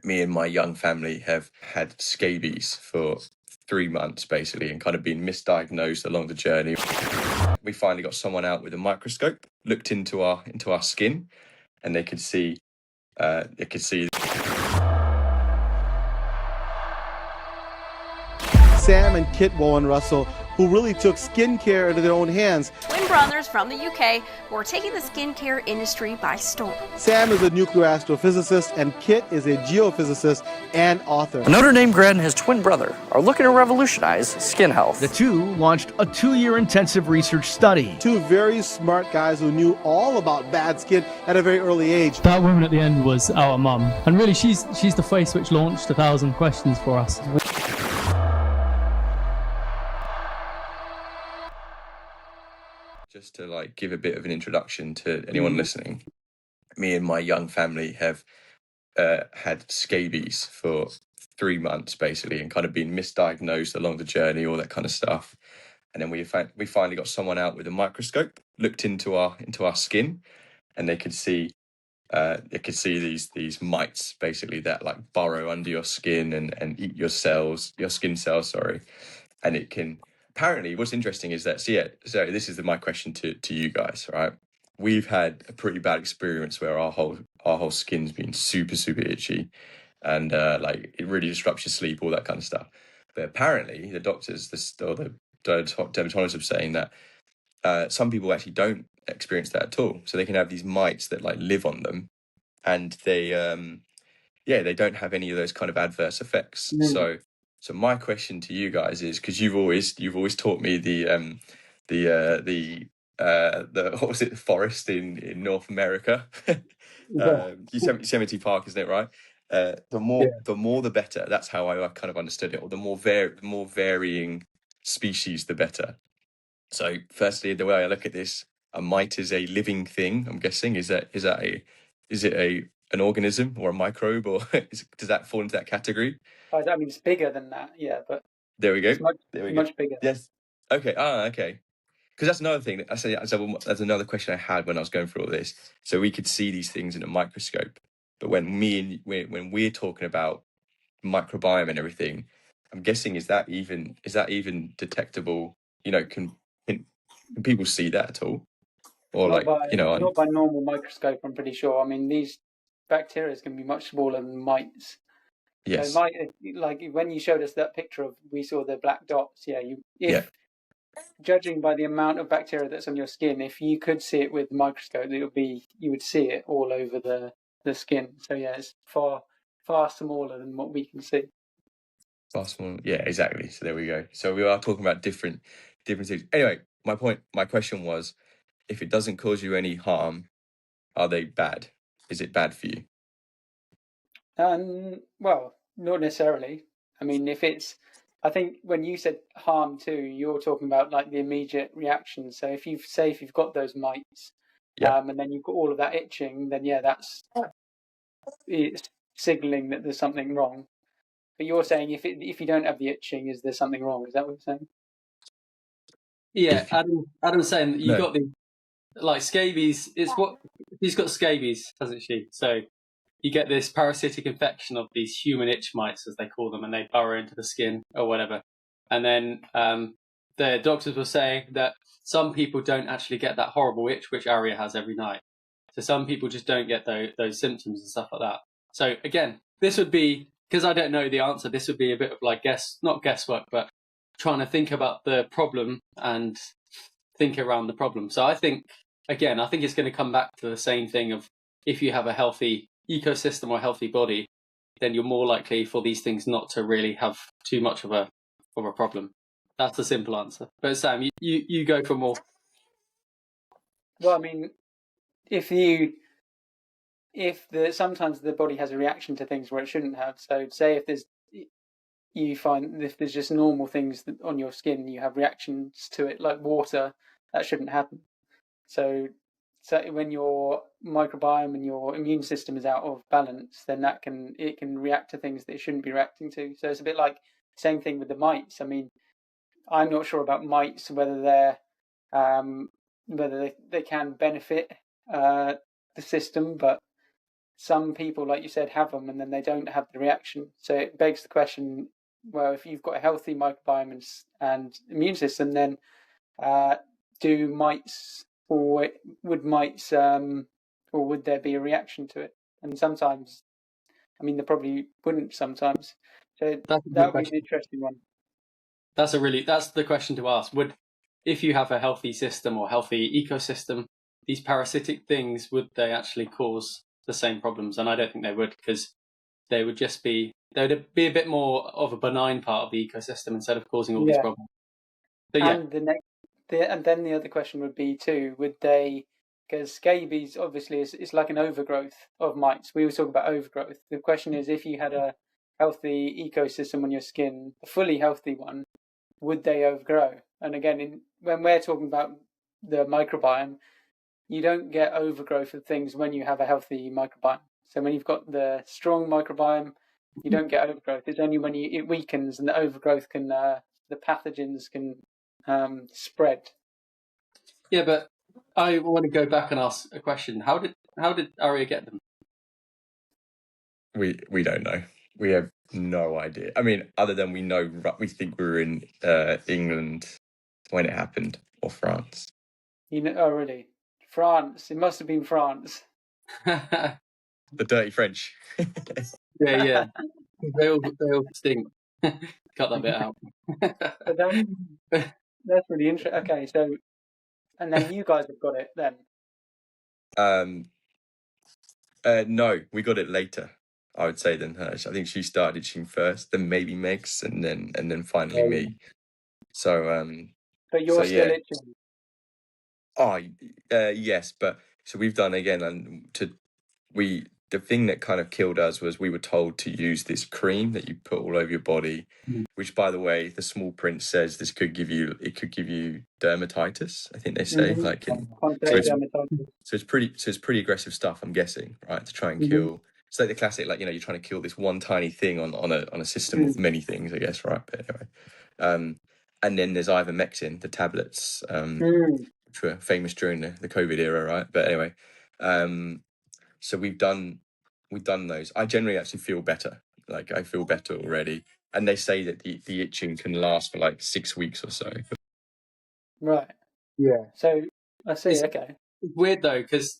me and my young family have had scabies for 3 months basically, and kind of been misdiagnosed along the journey. We finally got someone out with a microscope, looked into our skin, and they could see Sam and Kit Bowen Russell, who really took skincare into their own hands. Twin brothers from the UK who are taking the skincare industry by storm. Sam is a nuclear astrophysicist, and Kit is a geophysicist and author. A Notre Dame grad and his twin brother are looking to revolutionize skin health. The two launched a 2-year intensive research study. Two very smart guys who knew all about bad skin at a very early age. That woman at the end was our mum, and really she's the face which launched 1,000 questions for us. Just to give a bit of an introduction to anyone listening, me and my young family have had scabies for 3 months basically, and kind of been misdiagnosed along the journey, all that kind of stuff. And then we finally got someone out with a microscope, looked into our skin, and they could see these mites basically that burrow under your skin and eat your skin cells, sorry. And it can, apparently, what's interesting is that, so this is my question to you guys, right? We've had a pretty bad experience where our whole skin's been super, super itchy, and it really disrupts your sleep, all that kind of stuff. But apparently the doctors, the dermatologists are saying that some people actually don't experience that at all. So they can have these mites that live on them, and they don't have any of those kind of adverse effects. So my question to you guys is, because you've always taught me the what was it, the forest in North America, Yosemite Park, isn't it, right? The more the better. That's how I kind of understood it. Or the more varying species, the better. So firstly, the way I look at this, a mite is a living thing. I'm guessing is it an organism or a microbe, or does that fall into that category? I mean, it's bigger than that, yeah, but there we go. It's much bigger. Yes. Okay. Okay. Because that's another thing. That's another question I had when I was going through all this. So we could see these things in a microscope, but when we're talking about microbiome and everything, I'm guessing is that even detectable? Can people see that at all, or not by normal microscope? I'm pretty sure. I mean, these bacteria can be much smaller than mites. Yes. So when you showed us that picture we saw the black dots. Judging by the amount of bacteria that's on your skin, if you could see it with the microscope, you would see it all over the skin. So yeah, it's far smaller than what we can see. Far smaller. Yeah, exactly. So there we go. So we are talking about different things. Anyway, my question was, if it doesn't cause you any harm, are they bad? Is it bad for you? Well, not necessarily. I mean, I think when you said harm too, you're talking about the immediate reaction. So if you've got those mites, and then you've got all of that itching, then it's signaling that there's something wrong. But you're saying if you don't have the itching, is there something wrong? Is that what you're saying? Yeah, Adam's saying that you got the scabies. It's what she's got, scabies, hasn't she? So you get this parasitic infection of these human itch mites, as they call them, and they burrow into the skin or whatever. And then the doctors were saying that some people don't actually get that horrible itch which Aria has every night. So some people just don't get those symptoms and stuff like that. So again, this would be, because I don't know the answer, this would be a bit of not guesswork, but trying to think about the problem and think around the problem. So I think it's going to come back to the same thing of, if you have a healthy ecosystem or healthy body, then you're more likely for these things not to really have too much of a problem. That's the simple answer. But Sam, you go for more. Well, I mean, sometimes the body has a reaction to things where it shouldn't have. So say if there's just normal things on your skin, you have reactions to it like water, that shouldn't happen. So when your microbiome and your immune system is out of balance, then it can react to things that it shouldn't be reacting to. So it's a bit like the same thing with the mites. I mean, I'm not sure about mites, whether they can benefit the system, but some people, like you said, have them and then they don't have the reaction. So it begs the question, well, if you've got a healthy microbiome and immune system, then do mites, or would mites, or would there be a reaction to it? And sometimes, I mean, there probably wouldn't sometimes. So that would be an interesting one. That's the question to ask. If you have a healthy system or healthy ecosystem, these parasitic things, would they actually cause the same problems? And I don't think they would, because they would be a bit more of a benign part of the ecosystem instead of causing all these problems. So, and then the other question would be too, would they, because scabies obviously it's like an overgrowth of mites. We always talk about overgrowth. The question is, if you had a healthy ecosystem on your skin, a fully healthy one, would they overgrow? And again, when we're talking about the microbiome, you don't get overgrowth of things when you have a healthy microbiome. So when you've got the strong microbiome, you don't get overgrowth. It's only when it weakens and the overgrowth can, the pathogens can spread. Yeah, but I want to go back and ask a question. How did Aria get them? We don't know. We have no idea. I mean, other than we think we were in England when it happened, or France. Oh, really? France. It must have been France. The dirty French. Yeah. They all stink. Cut that bit out. That's really interesting. Okay, so, and then you guys have got it then? No, we got it later, I would say, than her. I think she started itching first, then maybe Megs, and then finally me. So but you're still itching. Oh, yes, but so we've done again, and the thing that kind of killed us was we were told to use this cream that you put all over your body, which, by the way, the small print says this could give you dermatitis. I think they say so it's pretty aggressive stuff, I'm guessing, right, to try and kill. It's like the classic, like, you're trying to kill this one tiny thing on a system of many things, I guess, right? But anyway, and then there's ivermectin, the tablets, which were famous during the COVID era, right? But anyway, so we've done those. I generally actually feel better. Like, I feel better already. And they say that the itching can last for like 6 weeks or so. Right. Yeah. So I see. Okay. It's weird though, because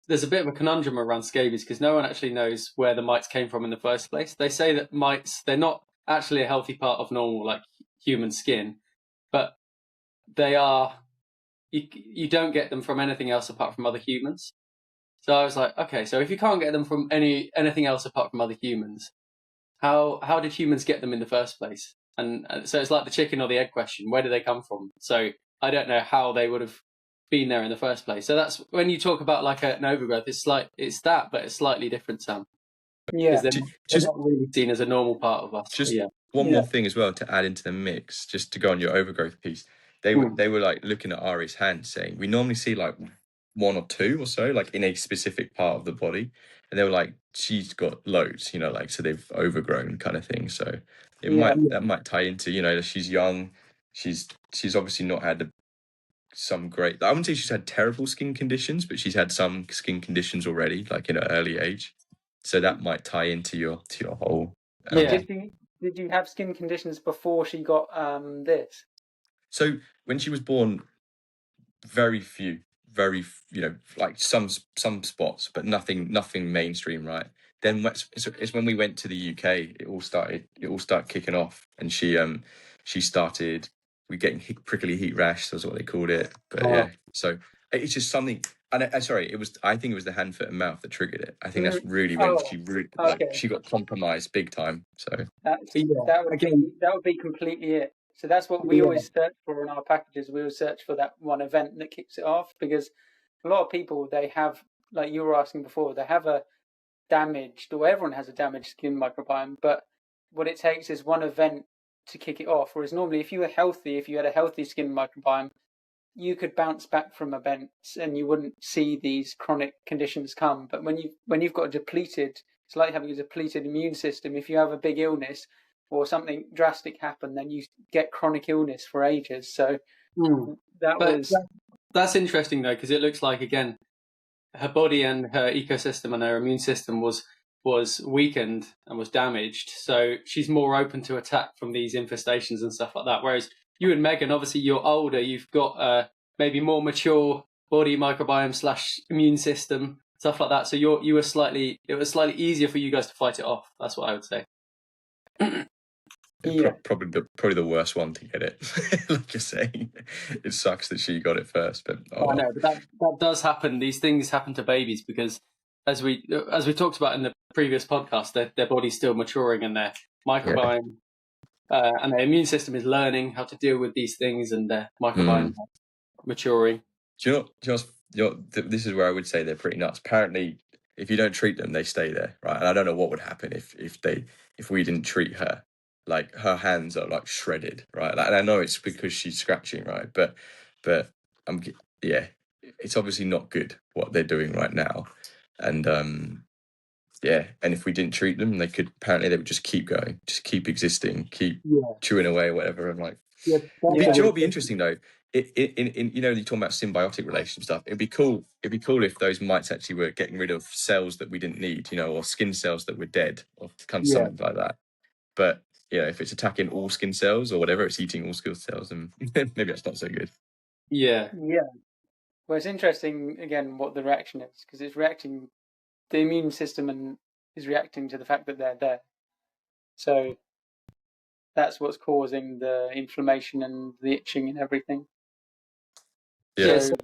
there's a bit of a conundrum around scabies, because no one actually knows where the mites came from in the first place. They say that mites, they're not actually a healthy part of normal, like, human skin, but they are. You don't get them from anything else apart from other humans. So I was like, okay, so if you can't get them from anything else apart from other humans, how did humans get them in the first place? And so it's like the chicken or the egg question. Where do they come from? So I don't know how they would have been there in the first place. So that's when you talk about like an overgrowth. It's that, but it's slightly different, Sam. Yeah, they're not really seen as a normal part of us. Just one more thing as well to add into the mix, just to go on your overgrowth piece. They were like looking at Ari's hand, saying we normally see like 1 or 2 or so, like in a specific part of the body, and they were like, she's got loads, like, so they've overgrown, kind of thing. So that might tie into, that she's young, she's obviously not had some great, I wouldn't say she's had terrible skin conditions, but she's had some skin conditions already, like in an early age. So that might tie into your whole. Did you have skin conditions before she got this? So when she was born, very few, like some spots, but nothing mainstream, right? Then it's when we went to the UK, it all started kicking off, and she started getting prickly heat rash. That's what they called it. But so it's just something. And I think it was the hand, foot, and mouth that triggered it. I think that's really when she really she got compromised big time. So that would be completely it. So that's what we always search for in our packages. We always search for that one event that kicks it off, because a lot of people, they have, like you were asking before, they have a damaged, or everyone has a damaged skin microbiome, but what it takes is one event to kick it off. Whereas normally, if you had a healthy skin microbiome, you could bounce back from events and you wouldn't see these chronic conditions come. But when you've got it's like having a depleted immune system. If you have a big illness or something drastic happen, then you get chronic illness for ages. So that's interesting though, because it looks like, again, her body and her ecosystem and her immune system was weakened and was damaged. So she's more open to attack from these infestations and stuff like that. Whereas you and Megan, obviously you're older, you've got maybe more mature body microbiome / immune system, stuff like that. So it was slightly easier for you guys to fight it off. That's what I would say. Yeah. Probably the worst one to get it. Like you're saying, it sucks that she got it first, but I know, but that does happen. These things happen to babies because, as we talked about in the previous podcast, their body's still maturing and their microbiome and their immune system is learning how to deal with these things, and their microbiome maturing. Do you know, this is where I would say they're pretty nuts. Apparently, if you don't treat them, they stay there, right? And I don't know what would happen if we didn't treat her. Like, her hands are like shredded, right? Like, and I know it's because she's scratching, right? But it's obviously not good what they're doing right now, and and if we didn't treat them, they would just keep going, just keep existing, keep chewing away, whatever. And like, do you know what would be interesting though? In you talking about symbiotic relationship stuff, it'd be cool if those mites actually were getting rid of cells that we didn't need, or skin cells that were dead, or something like that. But if it's attacking all skin cells or whatever, it's eating all skin cells, and maybe that's not so good. Yeah. Well, it's interesting again what the reaction is, because it's reacting. The immune system is reacting to the fact that they're there. So that's what's causing the inflammation and the itching and everything. Yeah. So,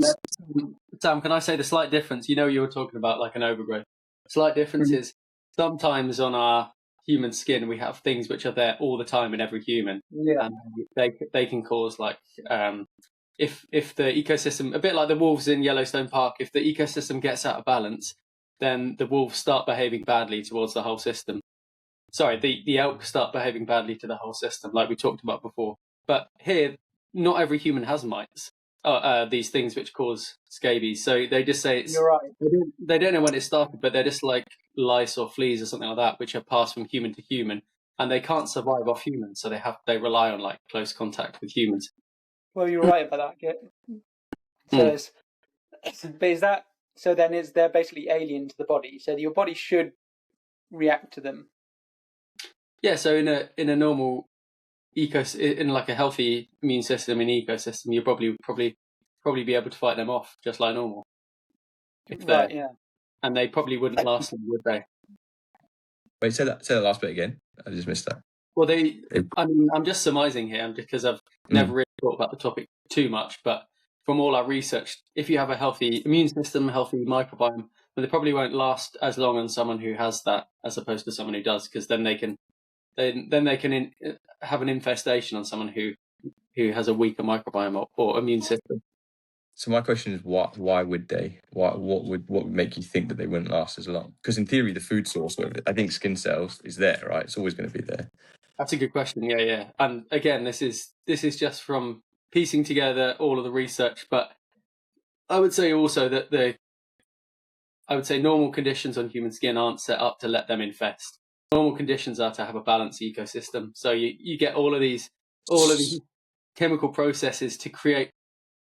Sam, can I say the slight difference? You were talking about like an overgrowth. Slight difference is sometimes on our human skin we have things which are there all the time in every human, and they can cause like if the ecosystem, a bit like the wolves in Yellowstone Park, if the ecosystem gets out of balance, then the wolves start behaving badly towards the whole system. Sorry, the elk start behaving badly to the whole system, like we talked about before. But here, not every human has mites. These things which cause scabies. So they just say it's. You're right. They don't know when it started, but they're just like lice or fleas or something like that, which are passed from human to human, and they can't survive off humans, so they rely on like close contact with humans. Well, you're right about that. But is that so? Then they're basically alien to the body, so your body should react to them. Yeah. So in a normal in like a healthy immune system and ecosystem, you'll probably be able to fight them off just like normal. And they probably wouldn't last long, would they? Wait, say that last bit again. I just missed that. Well, I'm just surmising here, because I've never really thought about the topic too much, but from all our research, if you have a healthy immune system, healthy microbiome, then they probably won't last as long on someone who has that as opposed to someone who does, because then they can have an infestation on someone who has a weaker microbiome or immune system. So my question is, why would they? What would make you think that they wouldn't last as long? Because in theory, the food source, I think skin cells is there, right? It's always going to be there. That's a good question. Yeah. And again, this is just from piecing together all of the research, but I would say also that normal conditions on human skin aren't set up to let them infest. Normal conditions are to have a balanced ecosystem. So you get all of these chemical processes to create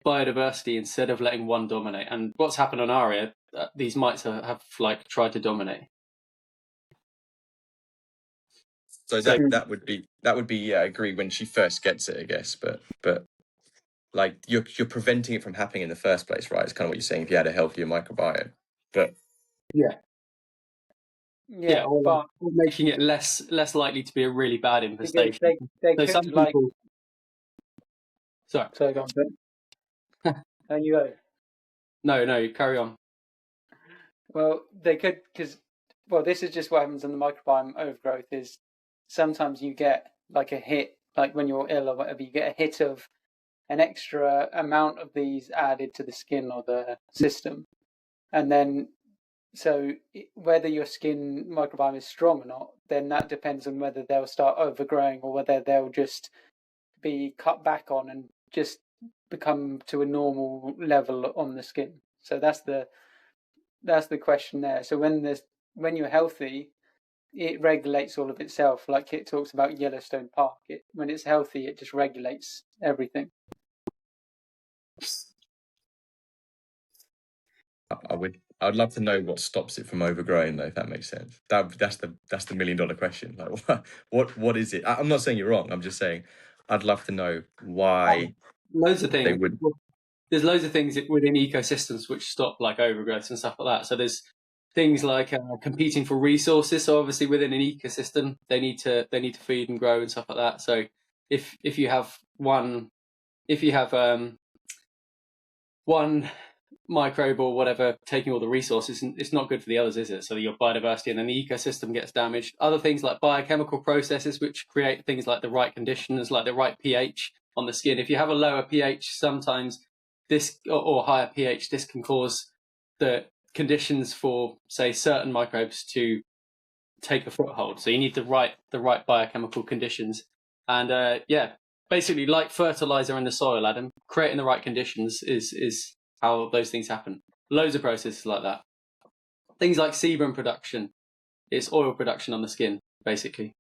biodiversity instead of letting one dominate. And what's happened on our area, these mites have like tried to dominate. So that would be I agree, when she first gets it, I guess, but like you're preventing it from happening in the first place, right? It's kind of what you're saying, if you had a healthier microbiome. But or making it less likely to be a really bad infestation. They some people. Sorry, go on. And you go. No, carry on. Well, they could, because this is just what happens in the microbiome overgrowth. Is sometimes you get like a hit, like when you're ill or whatever, you get a hit of an extra amount of these added to the skin or the system, and then so whether your skin microbiome is strong or not, then that depends on whether they'll start overgrowing or whether they'll just be cut back on and just become to a normal level on the skin. So that's the question there. So when you're healthy, it regulates all of itself, like it talks about Yellowstone Park. When it's healthy, it just regulates everything. I I'd love to know what stops it from overgrowing, though, if that makes sense. That's the $1 million question. Like, what is it? I'm not saying you're wrong. I'm just saying I'd love to know why. Loads of things. They would. There's loads of things within ecosystems which stop like overgrowth and stuff like that. So there's things like competing for resources. So obviously within an ecosystem, they need to feed and grow and stuff like that. So if you have one microbe or whatever taking all the resources, it's not good for the others, is it? So your biodiversity and then the ecosystem gets damaged. Other things like biochemical processes which create things like the right conditions, like the right pH on the skin. If you have a lower pH, sometimes this or higher pH, this can cause the conditions for, say, certain microbes to take a foothold. So you need the right biochemical conditions. And basically, like fertilizer in the soil, Adam, creating the right conditions is how those things happen. Loads of processes like that. Things like sebum production, it's oil production on the skin, basically.